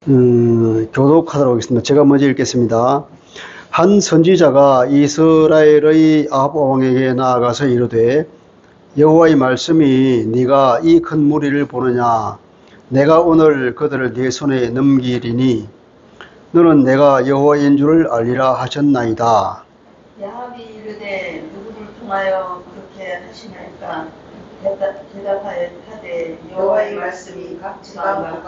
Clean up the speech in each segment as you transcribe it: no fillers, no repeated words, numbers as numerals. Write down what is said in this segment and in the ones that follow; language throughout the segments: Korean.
교독하도록 하겠습니다. 제가 먼저 읽겠습니다. 한 선지자가 이스라엘의 아합 왕에게 나아가서 이르되 여호와의 말씀이 네가 이 큰 무리를 보느냐 내가 오늘 그들을 네 손에 넘기리니 너는 내가 여호와인 줄을 알리라 하셨나이다. 야합이 이르되 누구를 통하여 그렇게 하시나이까 대답하여 하되 여호와의 말씀이 각 지방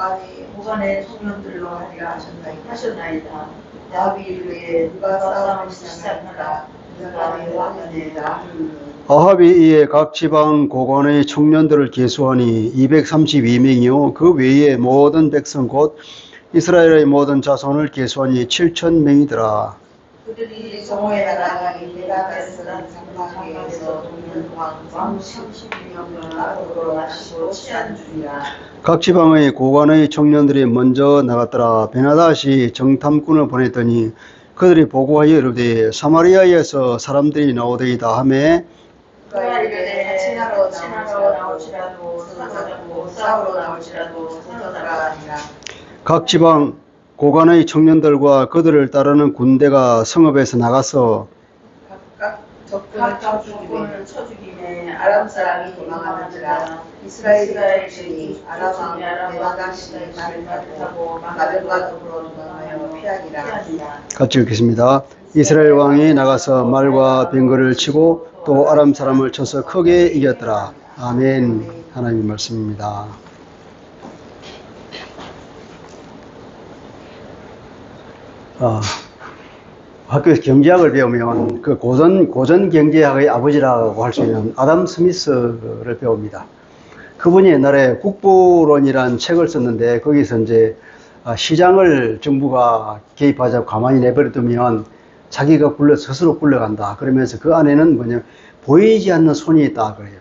보관의 청년들로 하리라 하셨나이다. 야합이 이르되 누가 싸움을 시작하라 누가 여호와니라. 아합이 이에 각 지방 고관의 청년들을 계수하니 232명이요 그 외에 모든 백성 곧 이스라엘의 모든 자손을 계수하니 7,000명이더라. 그들이 정오에 나가니 베라가에서 장막에서 돕는 왕 32명을 나더러 마시고 취한 줄이라. 각 지방의 고관의 청년들이 먼저 나갔더라. 베나닷이 정탐꾼을 보냈더니 그들이 보고하여 이르되 사마리아에서 사람들이 나오더이다 하매 그가 이르되 친하러 나올지라도 사자고 싸우러 나올지라도 사자가 아니라. 각 지방 고관의 청년들과 그들을 따르는 군대가 성읍에서 나가서 각각 적군을 쳐죽이매 아람 사람이 도망하는지라. 이스라엘 증이 아람 왕 베나닷의 말을 받고 말과 더불어 도망하여 피하니라. 같이 읽겠습니다. 이스라엘 왕이 나가서 말과 병거를 치고 또 아람 사람을 쳐서 크게 이겼더라. 아멘. 하나님의 말씀입니다. 학교에서 경제학을 배우면 그 고전 경제학의 아버지라고 할 수 있는 아담 스미스를 배웁니다. 그분이 옛날에 국부론이라는 책을 썼는데 거기서 이제 시장을 정부가 개입하자고 가만히 내버려두면 자기가 스스로 굴러간다. 그러면서 그 안에는 뭐냐 보이지 않는 손이 있다 그래요.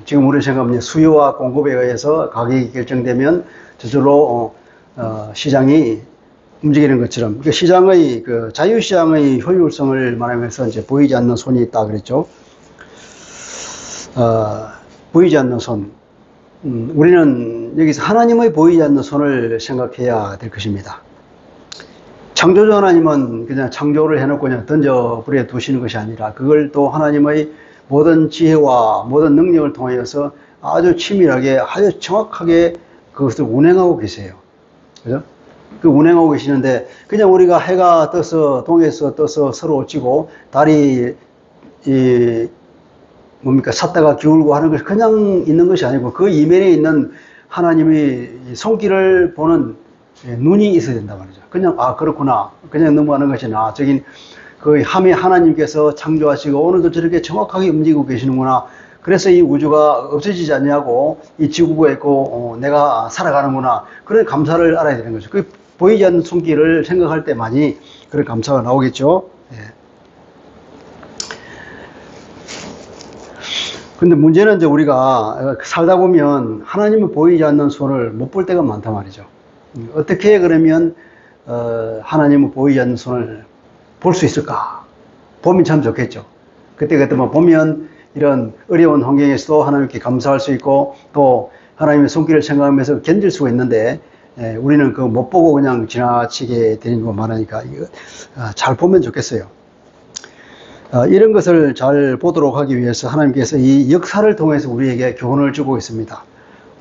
지금 우리 생각하면 수요와 공급에 의해서 가격이 결정되면 저절로 시장이 움직이는 것처럼 그러니까 시장의 자유시장의 효율성을 말하면서 이제 보이지 않는 손이 있다 그랬죠. 보이지 않는 손. 우리는 여기서 하나님의 보이지 않는 손을 생각해야 될 것입니다. 창조주 하나님은 그냥 창조를 해놓고 그냥 던져버려 두시는 것이 아니라 그걸 또 하나님의 모든 지혜와 모든 능력을 통하여서 아주 치밀하게 아주 정확하게 그것을 운행하고 계세요. 그죠? 그 운행하고 계시는데 그냥 우리가 해가 떠서 동에서 떠서 서로 찌고 달이 샀다가 기울고 하는 것이 그냥 있는 것이 아니고 그 이면에 있는 하나님의 손길을 보는 눈이 있어야 된단 말이죠. 그냥 그렇구나 그냥 넘어가는 것이 저긴 그 함에 하나님께서 창조하시고 오늘도 저렇게 정확하게 움직이고 계시는구나. 그래서 이 우주가 없어지지 않냐고 이 지구부에 있고 내가 살아가는구나. 그런 감사를 알아야 되는 거죠. 그 보이지 않는 손길을 생각할 때만이 그런 감사가 나오겠죠. 근데 문제는 이제 우리가 살다 보면 하나님은 보이지 않는 손을 못 볼 때가 많단 말이죠. 어떻게 그러면 하나님은 보이지 않는 손을 볼 수 있을까? 보면 참 좋겠죠. 그때 보면 이런 어려운 환경에서도 하나님께 감사할 수 있고 또 하나님의 손길을 생각하면서 견딜 수가 있는데 우리는 그거 못 보고 그냥 지나치게 되는 거 많으니까 이거 잘 보면 좋겠어요. 이런 것을 잘 보도록 하기 위해서 하나님께서 이 역사를 통해서 우리에게 교훈을 주고 있습니다.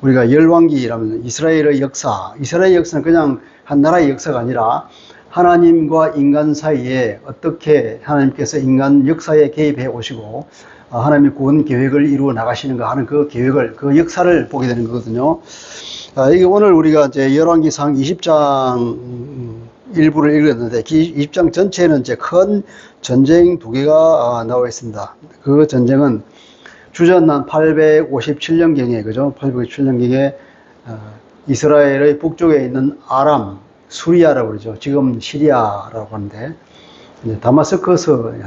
우리가 열왕기라면 이스라엘의 역사는 그냥 한 나라의 역사가 아니라 하나님과 인간 사이에 어떻게 하나님께서 인간 역사에 개입해 오시고 하나님의 구원 계획을 이루어 나가시는가 하는 그 계획을, 그 역사를 보게 되는 거거든요. 이게 오늘 우리가 이제 열왕기상 20장 일부를 읽었는데, 20장 전체는 이제 큰 전쟁 두 개가 나와 있습니다. 그 전쟁은 주전한 857년경에, 그죠? 857년경에 이스라엘의 북쪽에 있는 아람, 수리아라고 그러죠. 지금 시리아라고 하는데,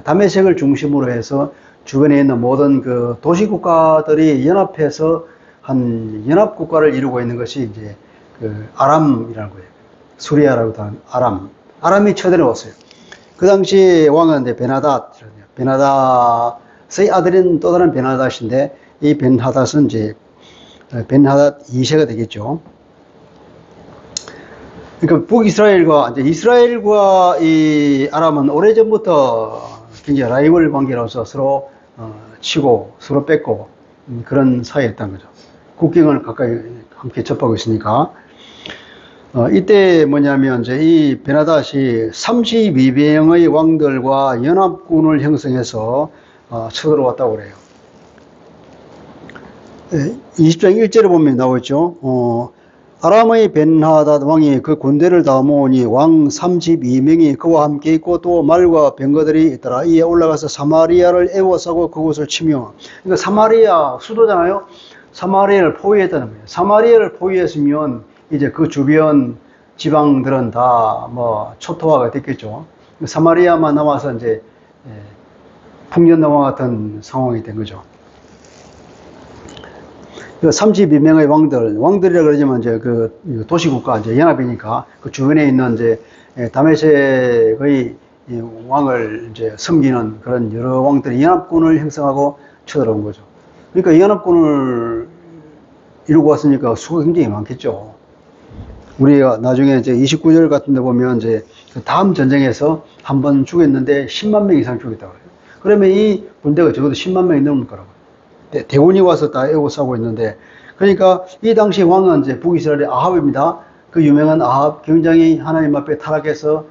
다메섹을 중심으로 해서 주변에 있는 모든 그 도시국가들이 연합해서 한 연합국가를 이루고 있는 것이 이제 그 아람이라는 거예요. 수리아라고 하는 아람이 쳐들어왔어요. 그 당시 왕은 이제 베나닷의 아들인 또 다른 베나닷인데, 이 베나닷은 이제 베나닷 2세가 되겠죠. 그러니까 북이스라엘과 이제 이스라엘과 이 아람은 오래전부터 굉장히 라이벌 관계로서 서로 치고 서로 뺏고 그런 사이였다는 거죠. 국경을 가까이 함께 접하고 있으니까. 이때 뭐냐면 이제 이 베나닷이 32명의 왕들과 연합군을 형성해서 쳐들어왔다고 그래요. 20장 1절에 보면 나오죠. 아람의 벤하닷 왕이 그 군대를 다 모으니 왕 32명이 그와 함께 있고 또 말과 병거들이 있더라. 이에 올라가서 사마리아를 에워싸고 그곳을 치며, 그러니까 사마리아 수도잖아요. 사마리아를 포위했다는 거예요. 사마리아를 포위했으면 이제 그 주변 지방들은 다 뭐 초토화가 됐겠죠. 사마리아만 남아서 이제 풍년농화 같은 상황이 된 거죠. 32명의 왕들이라 그러지만 이제 그 도시국가 이제 연합이니까 그 주변에 있는 이제 다메섹의 왕을 이제 섬기는 그런 여러 왕들이 연합군을 형성하고 쳐들어온 거죠. 그러니까 연합군을 이루고 왔으니까 수가 굉장히 많겠죠. 우리가 나중에 이제 29절 같은 데 보면 이제 그 다음 전쟁에서 한 번 죽였는데 10만 명 이상 죽였다고 해요. 그러면 이 군대가 적어도 10만 명이 넘을 거라고요. 대군이 와서 다 에워싸고 있는데, 그러니까 이 당시 왕은 이제 북이스라엘의 아합입니다. 그 유명한 아합, 굉장히 하나님 앞에 타락해서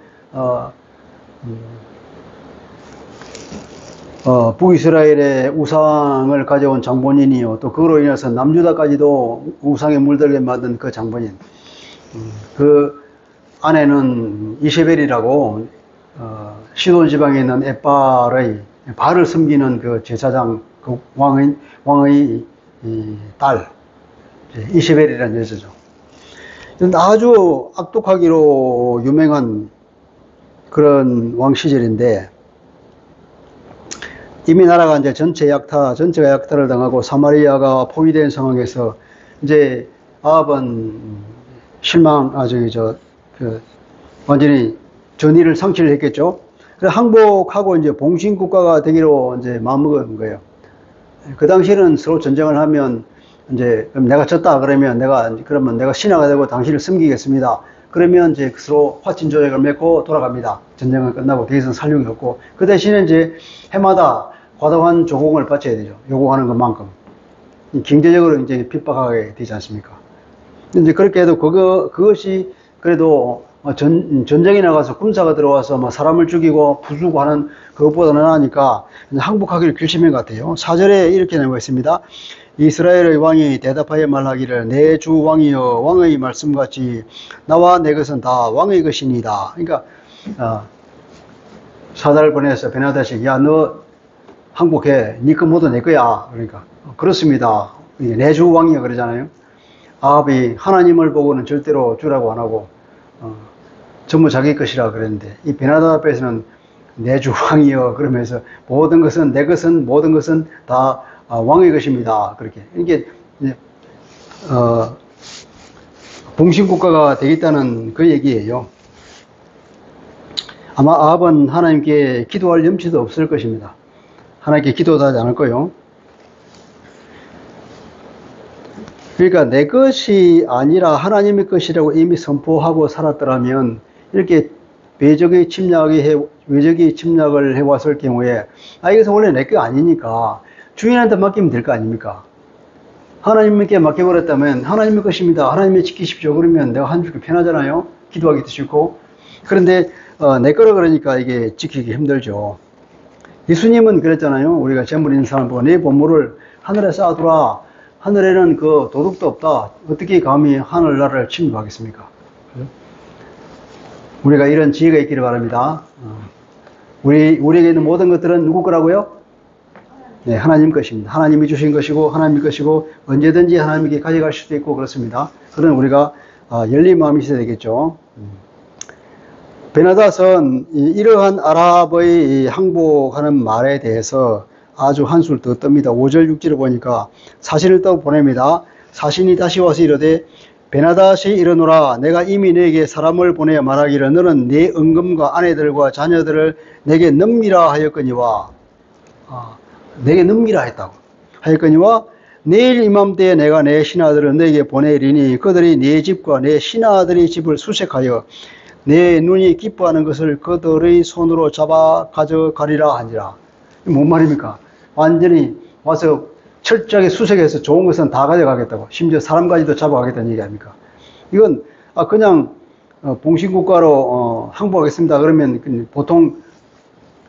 북이스라엘의 우상을 가져온 장본인이요, 또 그로 인해서 남유다까지도 우상에 물들게 만든 그 장본인. 그 아내는 이세벨이라고 시돈 지방에 있는 에발의 발을 섬기는 그 제사장, 그 왕의 딸 이세벨이라는 여자죠. 아주 악독하기로 유명한 그런 왕 시절인데, 이미 나라가 이제 전체가 약탈을 당하고 사마리아가 포위된 상황에서 이제 아합은 완전히 전의를 상실을 했겠죠. 그래서 항복하고 이제 봉신 국가가 되기로 이제 마음먹은 거예요. 그 당시에는 서로 전쟁을 하면 이제 그럼 내가 졌다 그러면 내가 신하가 되고 당신을 섬기겠습니다. 그러면 이제 서로 화친 조약을 맺고 돌아갑니다. 전쟁은 끝나고 더 이상 살육이 없고, 그 대신에 이제 해마다 과도한 조공을 바쳐야 되죠. 요구하는 것만큼. 경제적으로 이제 핍박하게 되지 않습니까? 이제 그렇게 해도 그것이 그래도 전쟁에 나가서 군사가 들어와서 뭐 사람을 죽이고 부수고 하는 그것보다는 나으니까 항복하기를 결심한 것 같아요. 4절에 이렇게 나와 있습니다. 이스라엘의 왕이 대답하여 말하기를 내 주 왕이여 왕의 말씀같이 나와 내 것은 다 왕의 것이니이다. 그러니까 사달을 보내서 베나닷이 야 너 항복해. 네 거 모두 내 거야. 그러니까 그렇습니다. 내 주 왕이여 그러잖아요. 아합이 하나님을 보고는 절대로 주라고 안 하고 전부 자기 것이라 그랬는데, 이 베나닷 앞에서는 내 주 왕이여 그러면서 모든 것은 내 것은 모든 것은 다 왕의 것입니다. 그렇게 이게 봉신국가가 되겠다는 그 얘기예요. 아마 아합은 하나님께 기도할 염치도 없을 것입니다. 하나님께 기도도 하지 않을 거예요. 그러니까 내 것이 아니라 하나님의 것이라고 이미 선포하고 살았더라면 이렇게 외적이 침략을 해왔을 경우에 이것은 원래 내 거 아니니까 주인한테 맡기면 될 거 아닙니까? 하나님께 맡겨버렸다면 하나님의 것입니다. 하나님이 지키십시오. 그러면 내가 한 주기 편하잖아요. 기도하기도 싫고. 그런데 내 거라 그러니까 이게 지키기 힘들죠. 예수님은 그랬잖아요. 우리가 재물 있는 사람 보고 내 보물을 하늘에 쌓아두라. 하늘에는 그 도둑도 없다. 어떻게 감히 하늘나라를 침입하겠습니까? 우리가 이런 지혜가 있기를 바랍니다. 우리에게 있는 모든 것들은 누구 거라고요? 네, 하나님 것입니다. 하나님이 주신 것이고 하나님의 것이고 언제든지 하나님께 가져갈 수도 있고 그렇습니다. 그러나 우리가 열린 마음이 있어야 되겠죠. 베나닷은 이러한 아랍의 항복하는 말에 대해서 아주 한술 더 뜹니다. 5절 6절을 보니까 사신을 또 보냅니다. 사신이 다시 와서 이르되 베나닷이 이르노라 내가 이미 내게 사람을 보내어 말하기를 너는 네 은금과 아내들과 자녀들을 내게 넘기라 하였거니와 내게 넘기라 했다고 하였거니와 내일 이맘때에 내가 내 신하들을 너에게 보내리니 그들이 네 집과 내 신하들의 집을 수색하여 내 눈이 기뻐하는 것을 그들의 손으로 잡아 가져가리라 하니라. 뭔 말입니까? 완전히 와서 철저하게 수색해서 좋은 것은 다 가져가겠다고, 심지어 사람까지도 잡아가겠다는 얘기 아닙니까? 이건 그냥 봉신국가로 항복하겠습니다 그러면 보통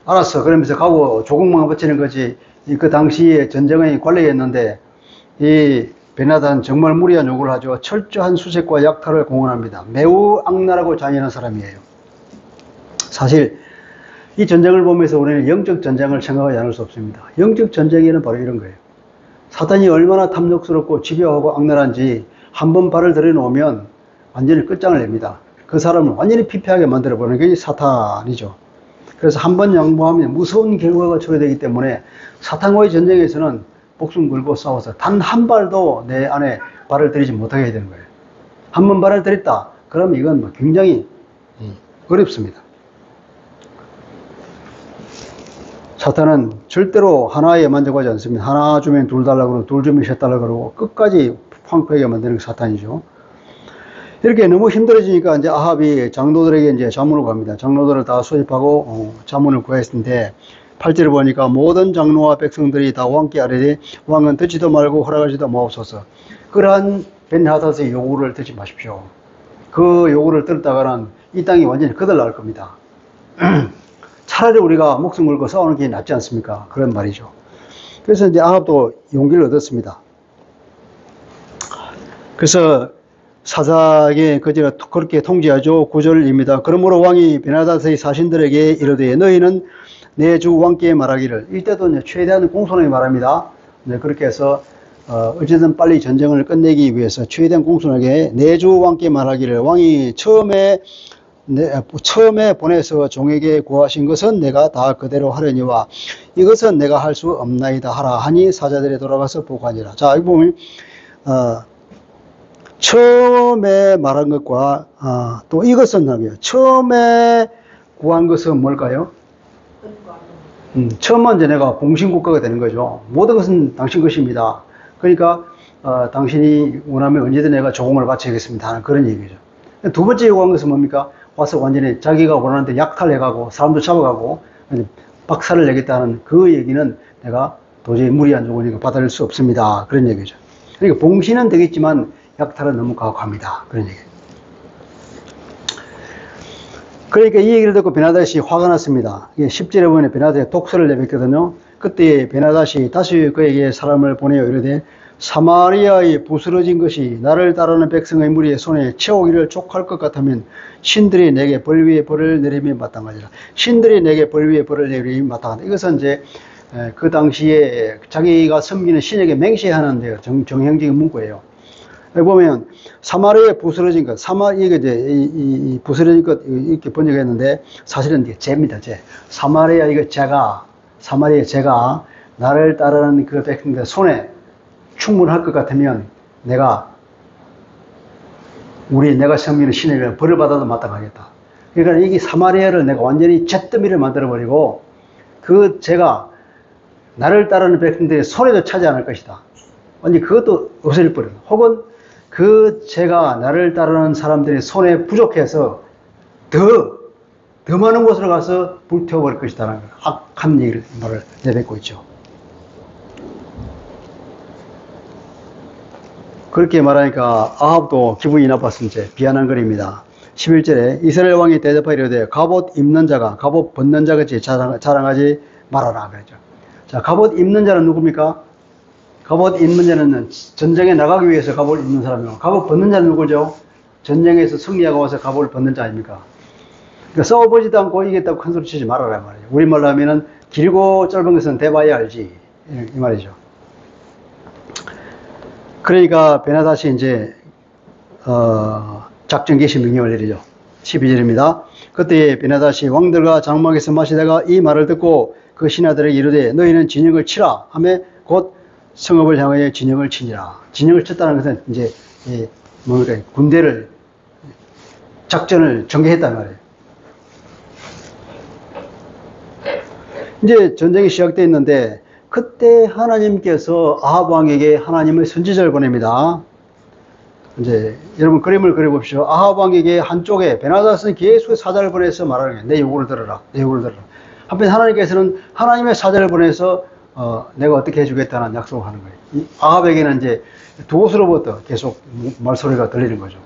알았어 그러면서 가고 조공만 붙이는 거지. 그 당시에 전쟁의 관리였는데 이 베나다는 정말 무리한 요구를 하죠. 철저한 수색과 약탈을 공언합니다. 매우 악랄하고 잔인한 사람이에요. 사실 이 전쟁을 보면서 우리는 영적 전쟁을 생각하지 않을 수 없습니다. 영적 전쟁에는 바로 이런 거예요. 사탄이 얼마나 탐욕스럽고 집요하고 악랄한지 한번 발을 들여놓으면 완전히 끝장을 냅니다. 그 사람을 완전히 피폐하게 만들어버리는 게 사탄이죠. 그래서 한번 양보하면 무서운 결과가 초래되기 때문에 사탄과의 전쟁에서는 목숨 걸고 싸워서 단 한 발도 내 안에 발을 들이지 못하게 해야 되는 거예요. 한 번 발을 들였다 그러면 이건 굉장히 어렵습니다. 사탄은 절대로 하나에 만족하지 않습니다. 하나 주면 둘 달라고 그러고 둘 주면 셋 달라고 그러고 끝까지 황폐하게 만드는 게 사탄이죠. 이렇게 너무 힘들어지니까 이제 아합이 장로들에게 이제 자문을 갑니다. 장로들을 다 소집하고 자문을 구했는데 8절을 보니까 모든 장로와 백성들이 다 왕께 아뢰되 왕은 듣지도 말고 허락하지도 마옵소서. 그러한 벤하닷의 요구를 듣지 마십시오. 그 요구를 들었다가는 이 땅이 완전히 거덜날 겁니다. 차라리 우리가 목숨 걸고 싸우는 게 낫지 않습니까? 그런 말이죠. 그래서 이제 아합도 용기를 얻었습니다. 그래서 사사에게 그렇게 통지하죠. 9절입니다. 그러므로 왕이 베나닷의 사신들에게 이르되 너희는 내 주 왕께 말하기를, 이때도 이제 최대한 공손하게 말합니다. 네, 그렇게 해서 어쨌든 빨리 전쟁을 끝내기 위해서 최대한 공손하게 내 주 왕께 말하기를, 왕이 처음에 보내서 종에게 구하신 것은 내가 다 그대로 하려니와 이것은 내가 할 수 없나이다 하라 하니 사자들이 돌아가서 보고하니라. 자, 여기 보면 처음에 말한 것과 또 이것은 하며 처음에 구한 것은 뭘까요? 처음은 이제 내가 봉신국가가 되는 거죠. 모든 것은 당신 것입니다. 그러니까 당신이 원하면 언제든 내가 조공을 바치겠습니다 하는 그런 얘기죠. 두 번째 요구한 것은 뭡니까? 와서 완전히 자기가 원하는 데 약탈해가고 사람도 잡아가고 박살을 내겠다는 그 얘기는 내가 도저히 무리한 요구니까 받아들일 수 없습니다. 그런 얘기죠. 그러니까 봉신은 되겠지만 약탈은 너무 가혹합니다. 그런 얘기예요. 그러니까 이 얘기를 듣고 베나닷이 화가 났습니다. 10절에 보면 베나닷이 독서를 내뱉거든요. 그때 베나닷이 다시 그에게 사람을 보내어 이르되 사마리아에 부스러진 것이 나를 따르는 백성의 무리의 손에 채우기를 족할 것 같으면 신들이 내게 벌 위에 벌을 내리면 마땅하리라. 신들이 내게 벌 위에 벌을 내리면 마땅하다. 이것은 이제 그 당시에 자기가 섬기는 신에게 맹세하는데요. 정형적인 문구예요. 여기 보면 사마리아에 부스러진 것, 이게 이제 이 부스러진 것 이렇게 번역했는데 사실은 이게 죄입니다. 죄. 사마리아 이거 사마리아 죄가 나를 따르는 그 백성들 손에 충분할 것 같으면 내가 섬기는 신에게 벌을 받아도 마땅하겠다. 그러니까 이게 사마리아를 내가 완전히 잿더미를 만들어버리고 그 죄가 나를 따르는 백성들의 손에도 차지 않을 것이다. 완전히 그것도 없어질 뻔해요. 혹은 그 죄가 나를 따르는 사람들의 손에 부족해서 더 많은 곳으로 가서 불태워버릴 것이다라는 악한 말을 내뱉고 있죠. 그렇게 말하니까 아합도 기분이 나빴으면 비아냥거립니다. 11절에 이스라엘 왕이 대답하여 이르되 갑옷 입는 자가 갑옷 벗는 자같이 자랑하지 말아라 그랬죠. 자, 갑옷 입는 자는 누굽니까? 갑옷 입는 자는 전쟁에 나가기 위해서 갑옷을 입는 사람이고, 갑옷 벗는 자는 누구죠? 전쟁에서 승리하고 와서 갑옷을 벗는 자 아닙니까? 그러니까 싸워보지도 않고 이겼다고 큰소리 치지 말아라 말이에요. 우리말로 하면은 길고 짧은 것은 대봐야 알지 이 말이죠. 그러니까 베나닷이 이제 작전 개시 명령을 내리죠. 12절입니다. 그때 베나닷이 왕들과 장막에서 마시다가 이 말을 듣고 그 신하들에게 이르되 너희는 진영을 치라 하며 곧 성읍을 향하여 진영을 치니라. 진영을 쳤다는 것은 이제 뭡니까? 군대를 작전을 전개했단 말이에요. 이제 전쟁이 시작되어 있는데 그때 하나님께서 아합 왕에게 하나님의 선지자를 보냅니다. 이제 여러분 그림을 그려봅시오. 아합 왕에게 한쪽에 베나다스는 계속 사자를 보내서 말하는 거예요. 내 요구를 들어라. 내 요구를 들어라. 한편 하나님께서는 하나님의 사자를 보내서 내가 어떻게 해주겠다는 약속을 하는 거예요. 이 아합에게는 이제 두 곳으로부터 계속 말소리가 들리는 거죠.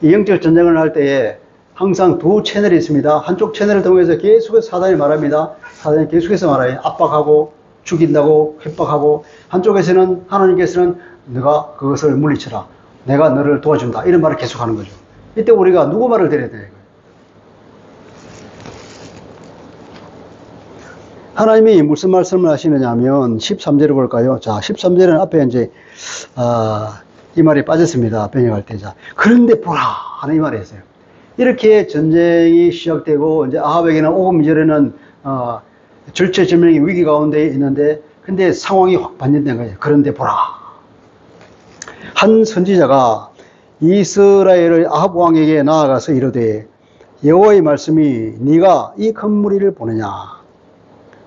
이 영적 전쟁을 할 때에 항상 두 채널이 있습니다. 한쪽 채널을 통해서 계속해서 사단이 말합니다. 사단이 계속해서 말해요. 압박하고 죽인다고 협박하고, 한쪽에서는 하나님께서는 너가 그것을 물리쳐라. 내가 너를 도와준다. 이런 말을 계속하는 거죠. 이때 우리가 누구 말을 들어야 돼요? 하나님이 무슨 말씀을 하시느냐 하면 13절을 볼까요? 자, 13절은 앞에 이제 이 말이 빠졌습니다. 번역할 때. 자, 그런데 보라 하는 이 말이 있어요. 이렇게 전쟁이 시작되고 이제 아합에게는 오금 이전에는 절체절명의 위기 가운데 있는데, 근데 상황이 확 반전된 거예요. 그런데 보라. 한 선지자가 이스라엘의 아합 왕에게 나아가서 이르되 여호와의 말씀이 네가 이 큰 무리를 보느냐?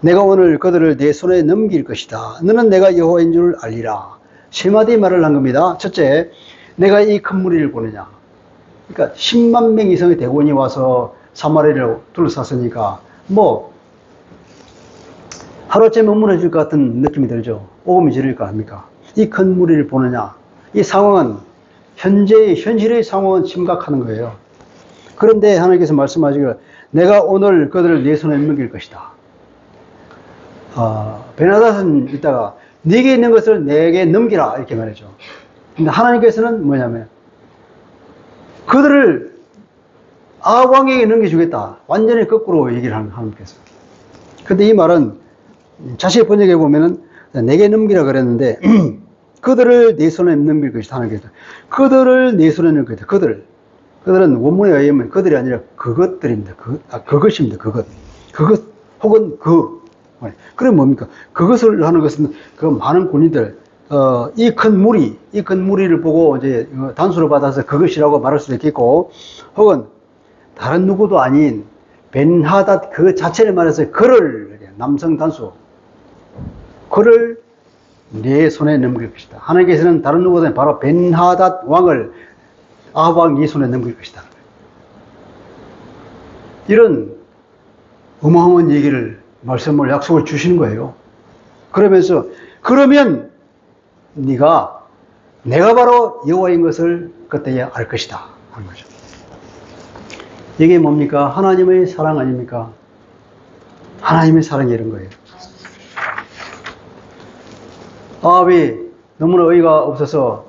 내가 오늘 그들을 내 손에 넘길 것이다. 너는 내가 여호와인 줄 알리라. 세 마디 말을 한 겁니다. 첫째, 내가 이 큰 무리를 보느냐? 그러니까 10만 명 이상의 대군이 와서 사마리아를 둘러쌌으니까 뭐 하루째 못 무너질 것 같은 느낌이 들죠. 오금이 저릴 거 아닙니까? 이 큰 무리를 보느냐? 이 상황은 현실의 상황은 심각한 거예요. 그런데 하나님께서 말씀하시기를 내가 오늘 그들을 내 손에 넘길 것이다. 베나닷은 이따가 네게 있는 것을 내게 넘기라 이렇게 말했죠. 근데 하나님께서는 뭐냐면 그들을 아합 왕에게 넘겨주겠다. 완전히 거꾸로 얘기를 하는 하나님께서. 근데 이 말은 자세히 번역해 보면은 내게 넘기라 그랬는데 그들을 내 손에 넘길 것이다. 하나님께서 그들을 내 손에 넘길 것이다. 그들은 원문에 의하면 그들이 아니라 그것들입니다. 그것입니다. 그것 혹은 그럼 뭡니까? 그것을 하는 것은 그 많은 군인들, 이 큰 무리를 보고 이제 단수로 받아서 그것이라고 말할 수도 있겠고, 혹은 다른 누구도 아닌 벤하닷 그 자체를 말해서 그를, 남성 단수, 그를 내 손에 넘길 것이다. 하나님께서는 다른 누구보다 바로 벤하닷 왕을 아합 왕 네 손에 넘길 것이다. 이런 어마어마한 얘기를 말씀을 약속을 주시는 거예요. 그러면서 그러면 네가 내가 바로 여호와인 것을 그때에 알 것이다 하는 거죠. 이게 뭡니까? 하나님의 사랑 아닙니까? 하나님의 사랑이 이런 거예요. 아합이 너무나 어이가 없어서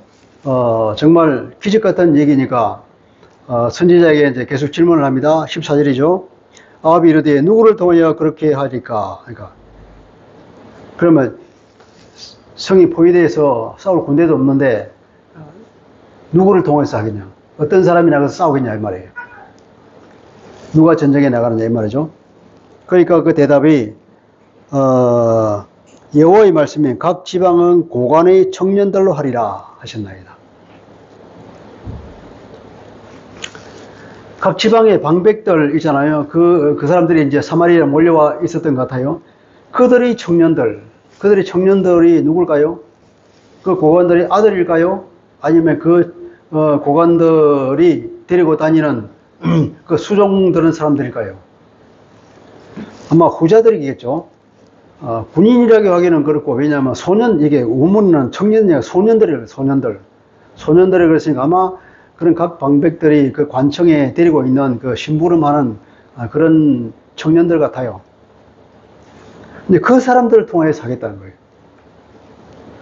정말 기적 같은 얘기니까 선지자에게 이제 계속 질문을 합니다. 14절이죠. 아합이 이르되 누구를 통하여 그렇게 하리까? 그러면 성이 포위돼서 싸울 군대도 없는데 누구를 통해서 하겠냐? 어떤 사람이 나가서 싸우겠냐 이 말이에요. 누가 전쟁에 나가느냐 이 말이죠. 그러니까 그 대답이 여호와의 말씀이 각 지방은 고관의 청년들로 하리라 하셨나이다. 각 지방의 방백들 있잖아요. 그 사람들이 이제 사마리아에 몰려와 있었던 것 같아요. 그들의 청년들이 누굴까요? 그 고관들의 아들일까요? 아니면 그 고관들이 데리고 다니는 그 수종 드는 사람들일까요? 아마 후자들이겠죠. 군인이라고 하기는 그렇고, 왜냐하면 이게 우문은 청년이야, 소년들이에요, 소년들이 그랬으니까 아마 그런 각 방백들이 그 관청에 데리고 있는 그 심부름하는 그런 청년들 같아요. 근데 그 사람들을 통해서 하겠다는 거예요.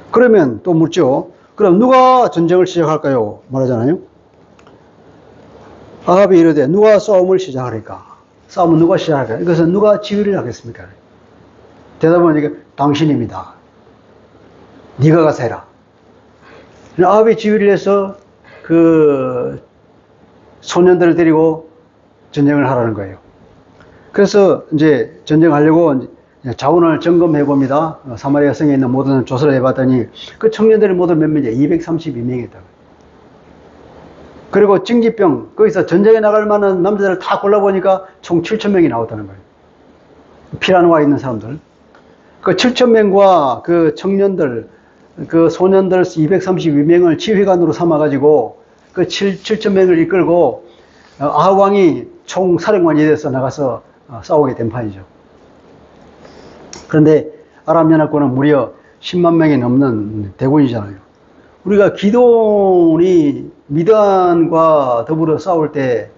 그러면 또 묻죠. 그럼 누가 전쟁을 시작할까요? 말하잖아요. 아합이 이르되 누가 싸움을 시작하리까? 싸움은 누가 시작할까요? 이것은 누가 지휘를 하겠습니까? 대답은 이게 당신입니다. 네가 가서 해라. 아합이 지휘를 해서 그 소년들을 데리고 전쟁을 하라는 거예요. 그래서 이제 전쟁하려고 자원을 점검해 봅니다. 사마리아 성에 있는 모든 조사를 해봤더니 그 청년들이 모두 몇 명이냐? 232명이었다고. 그리고 징집병, 거기서 전쟁에 나갈 만한 남자들을 다 골라보니까 총 7,000명이 나왔다는 거예요. 피라노가 있는 사람들. 그 7,000명과 그 청년들, 그 소년들 232명을 지휘관으로 삼아가지고 그 7,000명을 이끌고 아합 왕이 총사령관이 돼서 나가서 싸우게 된 판이죠. 그런데 아람 연합군은 무려 10만 명이 넘는 대군이잖아요. 우리가 기드온이 미디안과 더불어 싸울 때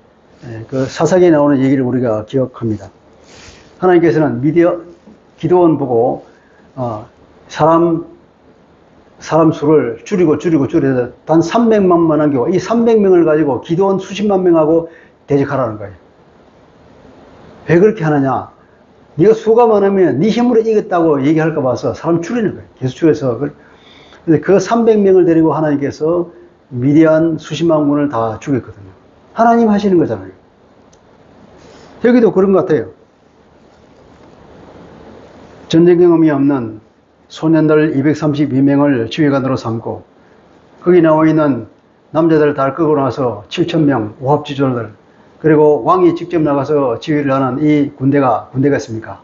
그 사사기에 나오는 얘기를 우리가 기억합니다. 하나님께서는 기드온 보고 사람 수를 줄여서 단 300만만 남기고 이 300명을 가지고 기드온 수십만 명하고 대적하라는 거예요. 왜 그렇게 하느냐? 네가 수가 많으면 네 힘으로 이겼다고 얘기할까 봐서 사람 줄이는 거예요. 계속 줄여서. 근데 그 300명을 데리고 하나님께서 미디안 수십만 군을 다 죽였거든요. 하나님 하시는 거잖아요. 여기도 그런 것 같아요. 전쟁 경험이 없는 소년들 232명을 지휘관으로 삼고 거기 나와 있는 남자들 다 끄고 나서 7,000명 오합지졸들, 그리고 왕이 직접 나가서 지휘를 하는 이 군대가 있습니까?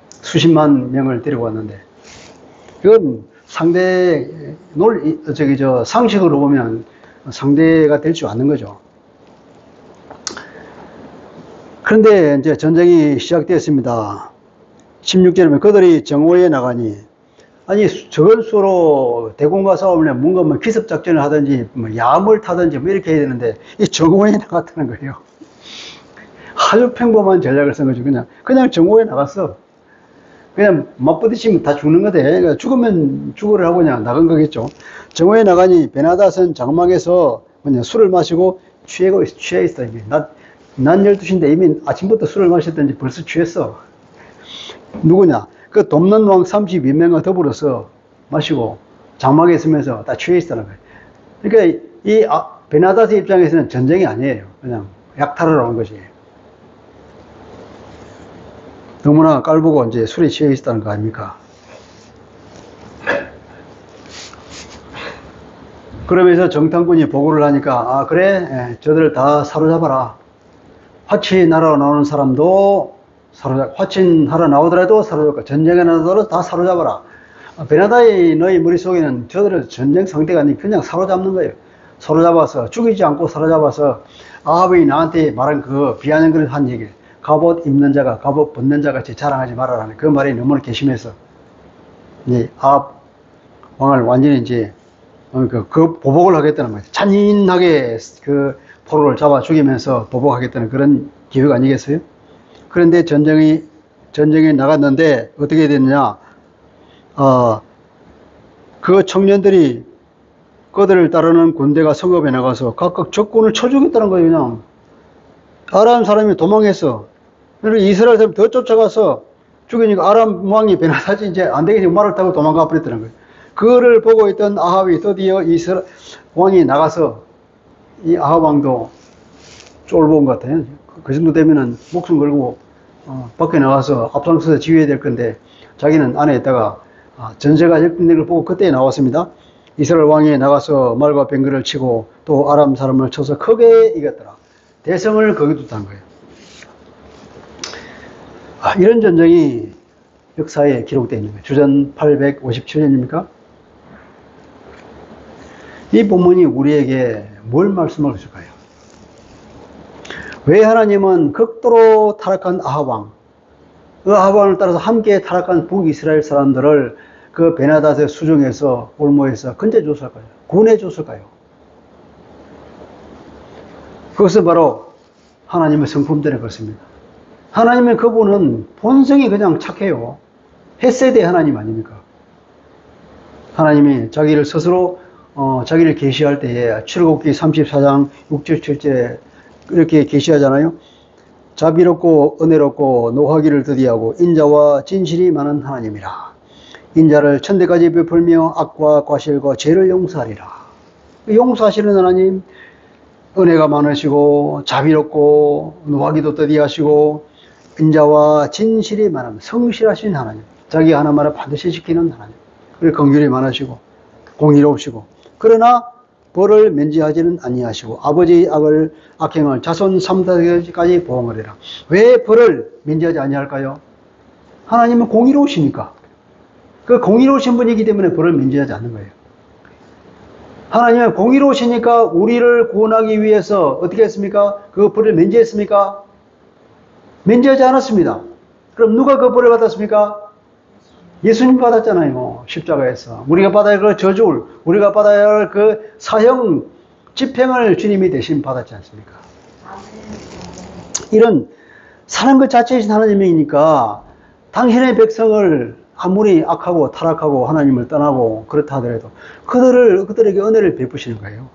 수십만 명을 데리고 왔는데 이건 상식으로 보면 상대가 될 줄 아는 거죠. 그런데 이제 전쟁이 시작되었습니다. 16절에 보면 그들이 정오에 나가니, 아니 적은 수로 대군과 싸우면 뭔가 뭐 기습작전을 하든지 뭐 야함을 타든지 뭐 이렇게 해야 되는데 이 정오에 나갔다는 거예요. 아주 평범한 전략을 쓴 거죠. 그냥 정오에 나갔어. 그냥 맞부딪히면 다 죽는 거대. 그러니까 죽으면 죽으라 하고 그냥 나간 거겠죠. 정오에 나가니 베나닷은 장막에서 그냥 술을 마시고 취해 있어. 이게 낮 12시인데 이미 아침부터 술을 마셨던지 벌써 취했어. 누구냐? 그 돕는 왕 32명과 더불어서 마시고 장막에 있으면서 다 취해 있다는 거예요. 그러니까 이 베나닷의 입장에서는 전쟁이 아니에요. 그냥 약탈을 온 것이. 너무나 깔보고 이제 술에 취해 있었다는 거 아닙니까? 그러면서 정탐꾼이 보고를 하니까, 그래, 저들 다 사로잡아라. 화친하러 나오는 사람도 화친하러 나오더라도 사로잡고, 전쟁에 나오더라도 다 사로잡아라. 베나다의 너희 머릿속에는 저들은 전쟁 상대가 아니고 그냥 사로잡는 거예요. 사로잡아서, 죽이지 않고 사로잡아서, 아합이 나한테 말한 그 비아냥거리는 한 얘기. 갑옷 입는 자가 갑옷 벗는 자 같이 자랑하지 말아라는 그 말이 너무나 괘씸해서 이제 아합 왕을 완전히 이제 그 보복을 하겠다는 거예요. 잔인하게 그 포로를 잡아 죽이면서 보복하겠다는 그런 기획 아니겠어요? 그런데 전쟁에 나갔는데 어떻게 됐느냐? 그 청년들이 그들을 따르는 군대가 성읍에 나가서 각각 적군을 쳐주겠다는 거예요. 그냥 아람 사람이 도망했어. 그리고 이스라엘 사람이 더 쫓아가서 죽이니까 아람 왕이 베나닷이 이제 안 되겠지 말을 타고 도망가 버렸다는 거예요. 그거를 보고 있던 아합이 드디어 이스라엘 왕이 나가서 이 아합 왕도 쫄보온 것 같아요. 그 정도 되면은 목숨 걸고 밖에 나가서 앞장서서 지휘해야 될 건데 자기는 안에 있다가 전세가 역전된 걸 보고 그때 나왔습니다. 이스라엘 왕이 나가서 말과 병거를 치고 또 아람 사람을 쳐서 크게 이겼더라. 대성을 거기 뒀다는 거예요. 이런 전쟁이 역사에 기록되어 있는 거예요. 주전 857년입니까? 이 본문이 우리에게 뭘 말씀하고 있을까요? 왜 하나님은 극도로 타락한 아합 왕, 그 아합 왕을 따라서 함께 타락한 북이스라엘 사람들을 그 베나닷의 수중에서 올모에서 건져줬을까요? 구원해줬을까요? 그것은 바로 하나님의 성품되는 것입니다. 하나님의 그분은 본성이 그냥 착해요. 헷세대 하나님 아닙니까? 하나님이 자기를 스스로 자기를 계시할 때에 출애굽기 34장 6절 7절에 이렇게 계시하잖아요. 자비롭고 은혜롭고 노하기를 더디하고 인자와 진실이 많은 하나님이라. 인자를 천대까지 베풀며 악과 과실과 죄를 용서하리라. 용서하시는 하나님, 은혜가 많으시고 자비롭고 노하기도 더디하시고 인자와 진실이 많은 성실하신 하나님, 자기 하나 말을 반드시 지키는 하나님, 그리고 긍휼이 많으시고 공의로우시고 그러나 벌을 면제하지는 아니하시고 아버지의 악행을 자손 3代까지 보응하리라. 왜 벌을 면제하지 아니할까요? 하나님은 공의로우시니까. 그 공의로우신 분이기 때문에 벌을 면제하지 않는 거예요. 하나님은 공의로우시니까 우리를 구원하기 위해서 어떻게 했습니까? 그 벌을 면제했습니까? 면제하지 않았습니다. 그럼 누가 그 벌을 받았습니까? 예수님 받았잖아요. 십자가에서. 우리가 받아야 할 그 저주를, 우리가 받아야 할 그 사형 집행을 주님이 대신 받았지 않습니까? 이런 사는 것 자체이신 하나님이니까 당신의 백성을 아무리 악하고 타락하고 하나님을 떠나고 그렇다 하더라도 그들에게 은혜를 베푸시는 거예요.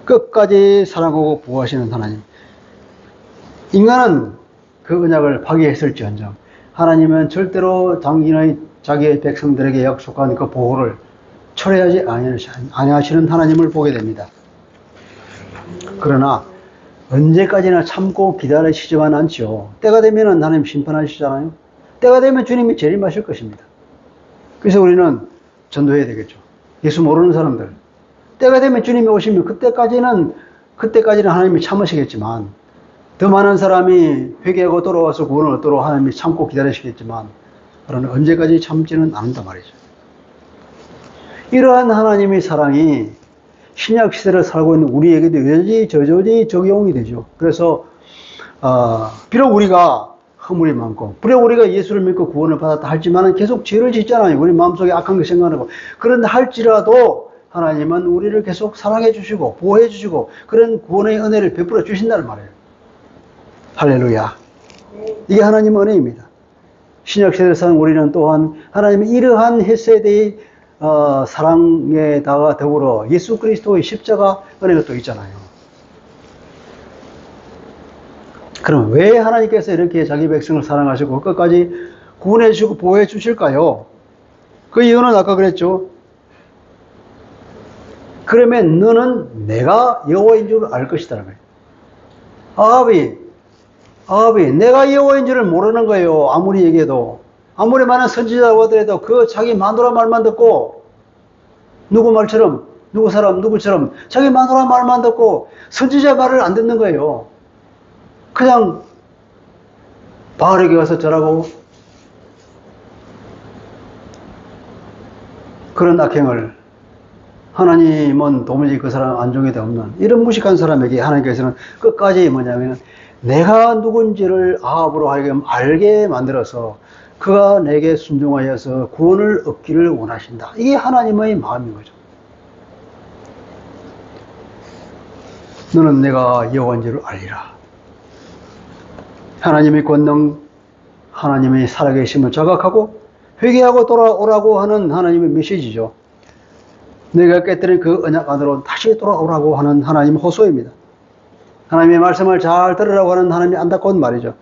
끝까지 사랑하고 보호하시는 하나님. 인간은 그 언약을 파기했을지언정 하나님은 절대로 당신의 자기의 백성들에게 약속한 그 보호를 철회하지 아니하시는 하나님을 보게 됩니다. 그러나 언제까지나 참고 기다리시지만 않죠. 때가 되면 하나님 심판하시잖아요. 때가 되면 주님이 재림하실 것입니다. 그래서 우리는 전도해야 되겠죠. 예수 모르는 사람들. 때가 되면 주님이 오시면 그때까지는 하나님이 참으시겠지만 더 많은 사람이 회개하고 돌아와서 구원을 얻도록 하나님이 참고 기다리시겠지만 그러나 언제까지 참지는 않는단 말이죠. 이러한 하나님의 사랑이 신약 시대를 살고 있는 우리에게도 여전히 적용이 되죠. 그래서 비록 우리가 허물이 많고 비록 우리가 예수를 믿고 구원을 받았다 할지만 계속 죄를 짓잖아요. 우리 마음속에 악한 거 생각하고. 그런데 할지라도 하나님은 우리를 계속 사랑해 주시고 보호해 주시고 그런 구원의 은혜를 베풀어 주신다는 말이에요. 할렐루야. 이게 하나님의 은혜입니다. 신약 시대를 사는 우리는 또한 하나님의 이러한 햇세대의 사랑에다가 더불어 예수 그리스도의 십자가 은혜가 또 있잖아요. 그럼 왜 하나님께서 이렇게 자기 백성을 사랑하시고 끝까지 구원해 주시고 보호해 주실까요? 그 이유는 아까 그랬죠. 그러면 너는 내가 여호와인 줄 알 것이다. 아합이 내가 여호와인 줄을 모르는 거예요. 아무리 얘기해도. 아무리 많은 선지자라고 하더라도 그 자기 마누라 말만 듣고 누구처럼 자기 마누라 말만 듣고 선지자 말을 안 듣는 거예요. 그냥 바알에게 가서 절하고 그런 악행을 하나님은 도무지 그 사람 안중에도 없는 이런 무식한 사람에게 하나님께서는 끝까지 뭐냐면 내가 누군지를 아합으로 하여금 알게 만들어서 그가 내게 순종하여서 구원을 얻기를 원하신다. 이게 하나님의 마음인 거죠. 너는 내가 여호와인 줄 알리라. 하나님의 권능, 하나님의 살아계심을 자각하고 회개하고 돌아오라고 하는 하나님의 메시지죠. 내가 깨뜨린 그 언약 안으로 다시 돌아오라고 하는 하나님의 호소입니다. 하나님의 말씀을 잘 들으라고 하는 하나님의 안타까운 말이죠.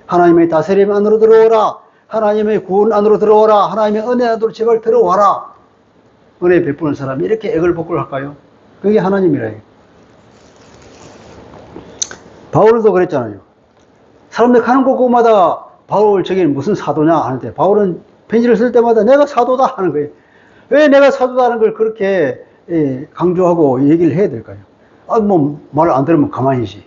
하나님의 다스림 안으로 들어오라. 하나님의 구원 안으로 들어오라. 하나님의 은혜 안으로 제발 들어와라. 은혜 베푸는 사람이 이렇게 애걸복걸 할까요? 그게 하나님이라. 바울도 그랬잖아요. 사람들 가는 곳곳마다 바울 저기는 무슨 사도냐 하는데 바울은 편지를 쓸 때마다 내가 사도다 하는 거예요. 왜 내가 사도다 하는 걸 그렇게 강조하고 얘기를 해야 될까요? 말 안 들으면 가만히지.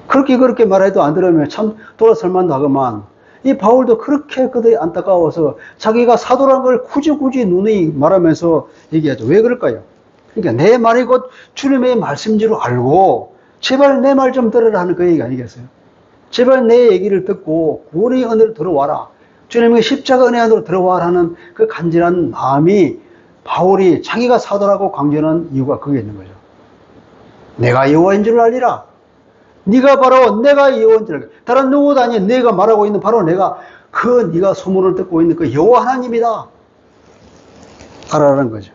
그렇게 말해도 안 들으면 참 돌아설만도 하구만. 이 바울도 그렇게 그들이 안타까워서 자기가 사도라는 걸 굳이 누누이 말하면서 얘기하죠. 왜 그럴까요? 그러니까 내 말이 곧 주님의 말씀인 줄 알고 제발 내 말 좀 들으라 하는 그 얘기 아니겠어요? 제발 내 얘기를 듣고 구원의 은혜로 들어와라. 주님의 십자가 은혜 안으로 들어와라는 그 간절한 마음이 바울이 자기가 사도라고 강조하는 이유가 그게 있는 거죠. 내가 여호와인 줄 알리라. 네가 바로 내가 여호와인 줄 알리라. 다른 누구도 아니야. 네가 말하고 있는 바로 내가 네가 소문을 듣고 있는 그 여호와 하나님이다. 알아라는 거죠.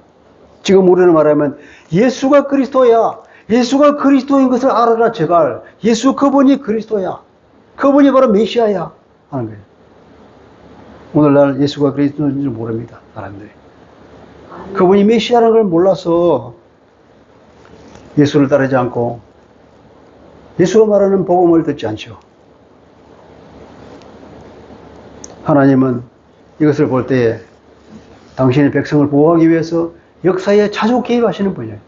지금 우리는 말하면 예수가 그리스도야. 예수가 그리스도인 것을 알아라 제발. 예수 그분이 그리스도야. 그분이 바로 메시아야 하는 거예요. 오늘날 예수가 그리스도인 줄 모릅니다. 사람들이. 그분이 메시아라는 걸 몰라서 예수를 따르지 않고 예수가 말하는 복음을 듣지 않죠. 하나님은 이것을 볼 때에 당신의 백성을 보호하기 위해서 역사에 자주 개입하시는 분이에요.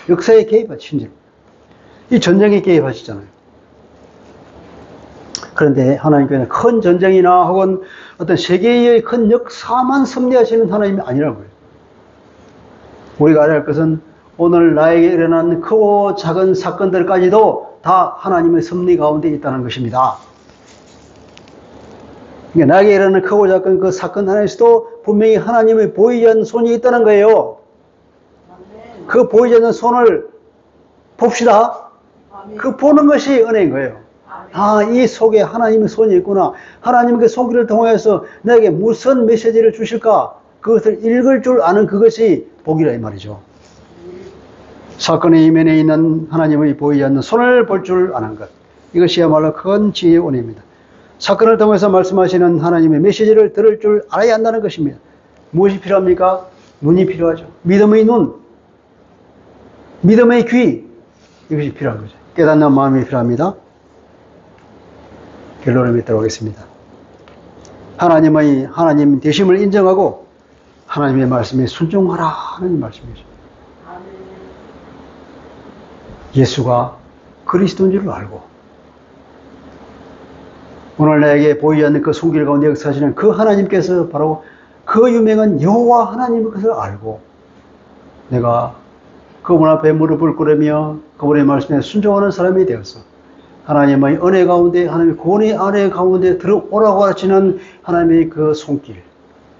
역사에 개입하시는 이 전쟁에 개입하시잖아요. 그런데 하나님께서는 큰 전쟁이나 혹은 어떤 세계의 큰 역사만 섭리하시는 하나님이 아니라고요. 우리가 알아야 할 것은 오늘 나에게 일어난 크고 작은 사건들까지도 다 하나님의 섭리 가운데 있다는 것입니다. 그러니까 나에게 일어나는 크고 작은 그 사건 안에서도 분명히 하나님의 보이지 않는 손이 있다는 거예요. 그 보이지 않는 손을 봅시다. 그 보는 것이 은혜인 거예요. 아, 이 속에 하나님의 손이 있구나. 하나님의 손길을 통해서 내게 무슨 메시지를 주실까? 그것을 읽을 줄 아는 그것이 복이라 이 말이죠. 사건의 이면에 있는 하나님의 보이지 않는 손을 볼 줄 아는 것. 이것이야말로 큰 지혜의 원입니다. 사건을 통해서 말씀하시는 하나님의 메시지를 들을 줄 알아야 한다는 것입니다. 무엇이 필요합니까? 눈이 필요하죠. 믿음의 눈, 믿음의 귀, 이것이 필요한 거죠. 깨닫는 마음이 필요합니다. 결론을 맺도록 하겠습니다. 하나님 되심을 인정하고 하나님의 말씀에 순종하라 하는 말씀이죠. 예수가 그리스도인 줄 알고 오늘 나에게 보이지 않는 그 손길 가운데 역사하시는 그 하나님께서 바로 그 유명한 여호와 하나님의 것을 알고 내가 그분 앞에 무릎을 꿇으며 그분의 말씀에 순종하는 사람이 되어서 하나님의 은혜 가운데 하나님의 구원의 은혜 가운데 들어오라고 하시는 하나님의 그 손길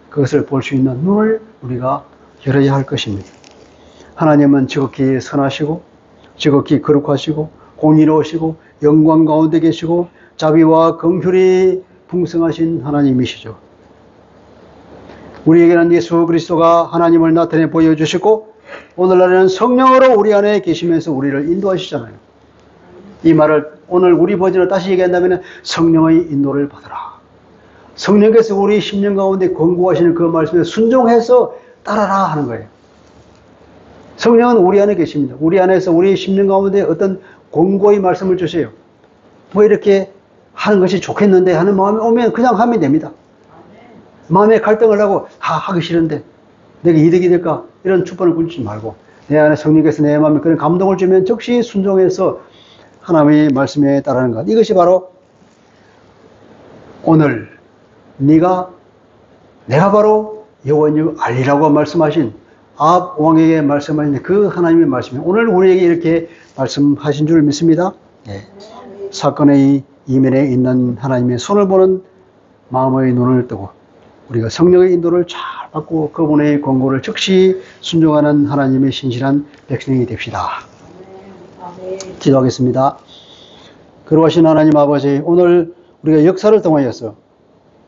그것을 볼 수 있는 눈을 우리가 열어야 할 것입니다. 하나님은 지극히 선하시고 지극히 거룩하시고 공의로우시고 영광 가운데 계시고 자비와 긍휼이 풍성하신 하나님이시죠. 우리에게는 예수 그리스도가 하나님을 나타내 보여주시고 오늘날에는 성령으로 우리 안에 계시면서 우리를 인도하시잖아요. 이 말을 오늘 우리 버전으로 다시 얘기한다면 성령의 인도를 받으라. 성령께서 우리 심령 가운데 권고하시는 그 말씀에 순종해서 따라라 하는 거예요. 성령은 우리 안에 계십니다. 우리 안에서 우리 심령 가운데 어떤 권고의 말씀을 주세요. 뭐 이렇게 하는 것이 좋겠는데 하는 마음이 오면 그냥 하면 됩니다. 마음에 갈등을 하고 하기 싫은데 내가 이득이 될까? 이런 축번을 굴지 말고 내 안에 성령께서 내 마음에 그런 감동을 주면 즉시 순종해서 하나님의 말씀에 따르는 것. 이것이 바로 오늘 내가 바로 여호와인 알리라고 말씀하신 아합 왕에게 말씀하신 그 하나님의 말씀이 오늘 우리에게 이렇게 말씀하신 줄 믿습니다. 네. 사건의 이면에 있는 하나님의 손을 보는 마음의 눈을 뜨고 우리가 성령의 인도를 잘 받고 그분의 권고를 즉시 순종하는 하나님의 신실한 백성이 됩시다. 기도하겠습니다. 거룩하신 하나님 아버지, 오늘 우리가 역사를 통하여서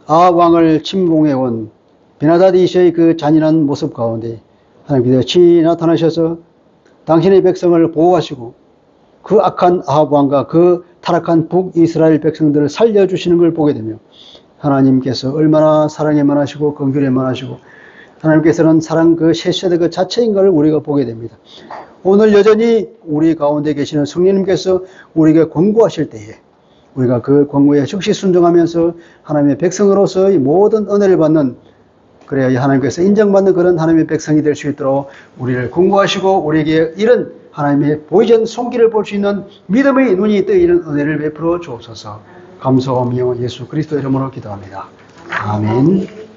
아합 왕을 침공해온 베나다디시의 그 잔인한 모습 가운데 하나님께서 친히 나타나셔서 당신의 백성을 보호하시고 그 악한 아합 왕과 그 타락한 북이스라엘 백성들을 살려주시는 걸 보게 되며 하나님께서 얼마나 사랑에 만하시고 긍휼에 만하시고 하나님께서는 사랑 그 셰세드 그 자체인 걸 우리가 보게 됩니다. 오늘 여전히 우리 가운데 계시는 성령님께서 우리에게 권고하실 때에 우리가 그 권고에 즉시 순종하면서 하나님의 백성으로서의 모든 은혜를 받는 그래야 하나님께서 인정받는 그런 하나님의 백성이 될 수 있도록 우리를 권고하시고 우리에게 이런 하나님의 보이지 않는 손길을 볼 수 있는 믿음의 눈이 떠 이런 은혜를 베풀어 주옵소서. 감사하며 예수 그리스도 이름으로 기도합니다. 아멘.